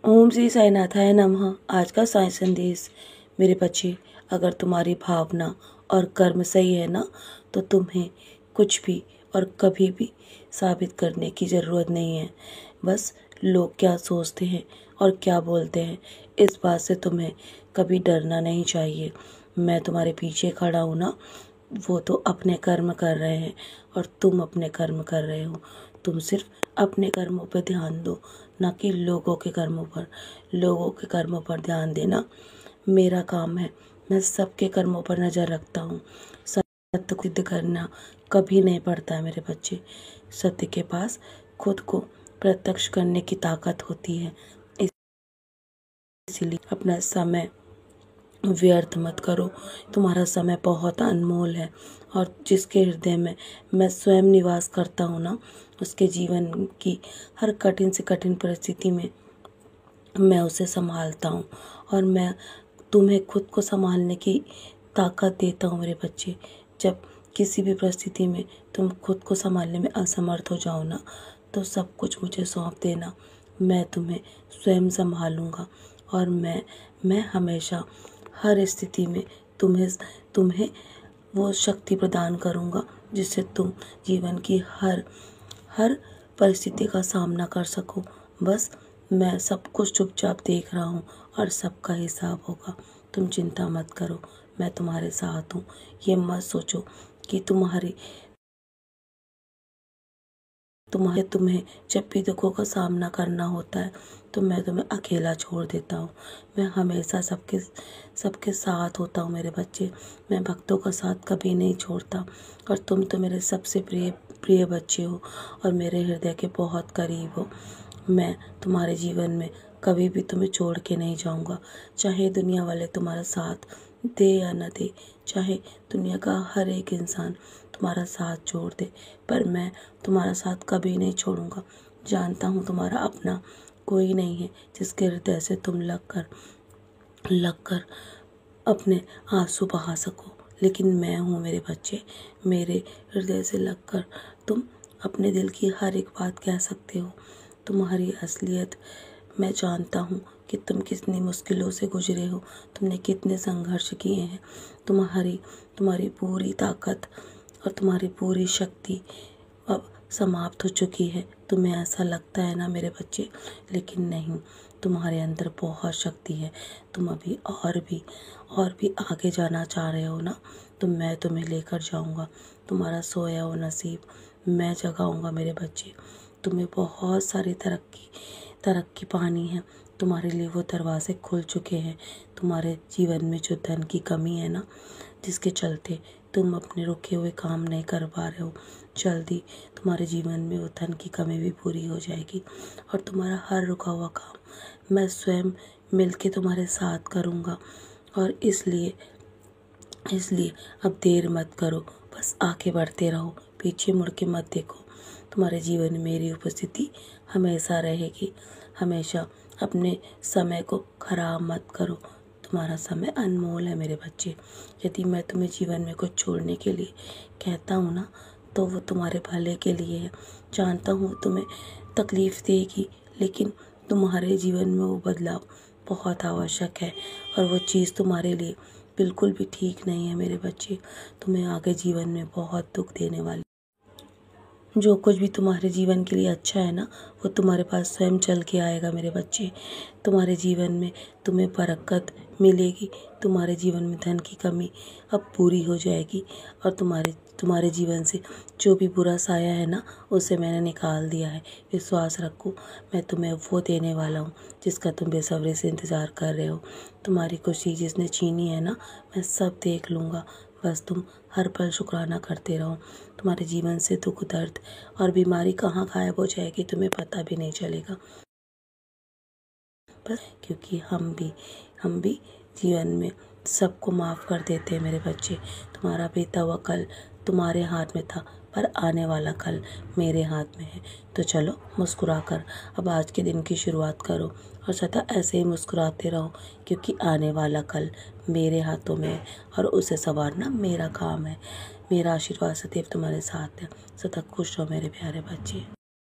ओम श्री साईनाथाय नमः। आज का साई संदेश। मेरे बच्चे, अगर तुम्हारी भावना और कर्म सही है ना, तो तुम्हें कुछ भी और कभी भी साबित करने की ज़रूरत नहीं है। बस लोग क्या सोचते हैं और क्या बोलते हैं, इस बात से तुम्हें कभी डरना नहीं चाहिए। मैं तुम्हारे पीछे खड़ा हूँ ना, वो तो अपने कर्म कर रहे हैं और तुम अपने कर्म कर रहे हो। तुम सिर्फ अपने कर्मों पर ध्यान दो, ना कि लोगों के कर्मों पर। लोगों के कर्मों पर ध्यान देना मेरा काम है। मैं सबके कर्मों पर नज़र रखता हूँ। सत्य को सिद्ध करना कभी नहीं पड़ता है मेरे बच्चे। सत्य के पास खुद को प्रत्यक्ष करने की ताकत होती है। इसलिए अपना समय व्यर्थ मत करो। तुम्हारा समय बहुत अनमोल है और जिसके हृदय में मैं स्वयं निवास करता हूँ ना, उसके जीवन की हर कठिन से कठिन परिस्थिति में मैं उसे संभालता हूँ और मैं तुम्हें खुद को संभालने की ताकत देता हूँ मेरे बच्चे। जब किसी भी परिस्थिति में तुम खुद को संभालने में असमर्थ हो जाओ ना, तो सब कुछ मुझे सौंप देना। मैं तुम्हें स्वयं संभालूंगा और मैं हमेशा हर स्थिति में तुम्हें वो शक्ति प्रदान करूंगा जिससे तुम जीवन की हर परिस्थिति का सामना कर सको। बस मैं सब कुछ चुपचाप देख रहा हूँ और सबका हिसाब होगा। तुम चिंता मत करो, मैं तुम्हारे साथ हूँ। ये मत सोचो कि तुम्हें जब भी दुखों का सामना करना होता है तो मैं तुम्हें अकेला छोड़ देता हूँ। मैं हमेशा सबके साथ होता हूँ मेरे बच्चे। मैं भक्तों का साथ कभी नहीं छोड़ता और तुम तो मेरे सबसे प्रिय बच्चे हो और मेरे हृदय के बहुत करीब हो। मैं तुम्हारे जीवन में कभी भी तुम्हें छोड़ के नहीं जाऊँगा। चाहे दुनिया वाले तुम्हारा साथ दे या न दे, चाहे दुनिया का हर एक इंसान तुम्हारा साथ छोड़ दे, पर मैं तुम्हारा साथ कभी नहीं छोड़ूंगा। जानता हूँ तुम्हारा अपना कोई नहीं है जिसके हृदय से तुम लगकर अपने आंसू बहा सको, लेकिन मैं हूँ मेरे बच्चे। मेरे हृदय से लगकर तुम अपने दिल की हर एक बात कह सकते हो। तुम्हारी असलियत मैं जानता हूँ कि तुम कितनी मुश्किलों से गुजरे हो, तुमने कितने संघर्ष किए हैं। तुम्हारी पूरी ताकत और तुम्हारी पूरी शक्ति अब समाप्त हो चुकी है। तुम्हें ऐसा लगता है ना मेरे बच्चे, लेकिन नहीं, तुम्हारे अंदर बहुत शक्ति है। तुम अभी और भी आगे जाना चाह रहे हो ना, तो मैं तुम्हें लेकर जाऊंगा। तुम्हारा सोया हुआ नसीब मैं जगाऊंगा मेरे बच्चे। तुम्हें बहुत सारी तरक्की पानी है। तुम्हारे लिए वो दरवाजे खुल चुके हैं। तुम्हारे जीवन में जो धन की कमी है ना, जिसके चलते तुम अपने रुके हुए काम नहीं कर पा रहे हो, जल्दी तुम्हारे जीवन में वो धन की कमी भी पूरी हो जाएगी और तुम्हारा हर रुका हुआ काम मैं स्वयं मिलके तुम्हारे साथ करूँगा। और इसलिए अब देर मत करो, बस आगे बढ़ते रहो, पीछे मुड़ के मत देखो। तुम्हारे जीवन में मेरी उपस्थिति हमेशा रहेगी। हमेशा अपने समय को खराब मत करो। तुम्हारा समय अनमोल है मेरे बच्चे। यदि मैं तुम्हें जीवन में कुछ छोड़ने के लिए कहता हूँ ना, तो वो तुम्हारे भले के लिए है। जानता हूँ तुम्हें तकलीफ देगी, लेकिन तुम्हारे जीवन में वो बदलाव बहुत आवश्यक है और वो चीज़ तुम्हारे लिए बिल्कुल भी ठीक नहीं है मेरे बच्चे। तुम्हें आगे जीवन में बहुत दुख देने वाली। जो कुछ भी तुम्हारे जीवन के लिए अच्छा है ना, वो तुम्हारे पास स्वयं चल के आएगा मेरे बच्चे। तुम्हारे जीवन में तुम्हें बरकत मिलेगी। तुम्हारे जीवन में धन की कमी अब पूरी हो जाएगी और तुम्हारे जीवन से जो भी बुरा साया है ना, उसे मैंने निकाल दिया है। विश्वास रखो, मैं तुम्हें वो देने वाला हूँ जिसका तुम बेसब्री से इंतज़ार कर रहे हो। तुम्हारी खुशी जिसने छीनी है ना, मैं सब देख लूँगा। बस तुम हर पल शुक्राना करते रहो। तुम्हारे जीवन से दुख, दर्द और बीमारी कहाँ गायब हो जाएगी तुम्हें पता भी नहीं चलेगा। बस क्योंकि हम भी जीवन में सबको माफ़ कर देते हैं मेरे बच्चे। तुम्हारा बीता हुआ कल तुम्हारे हाथ में था, पर आने वाला कल मेरे हाथ में है। तो चलो मुस्कुराकर अब आज के दिन की शुरुआत करो और सदा ऐसे ही मुस्कुराते रहो, क्योंकि आने वाला कल मेरे हाथों में है और उसे संवारना मेरा काम है। मेरा आशीर्वाद सदैव तुम्हारे साथ है। सदा खुश रहो मेरे प्यारे बच्चे।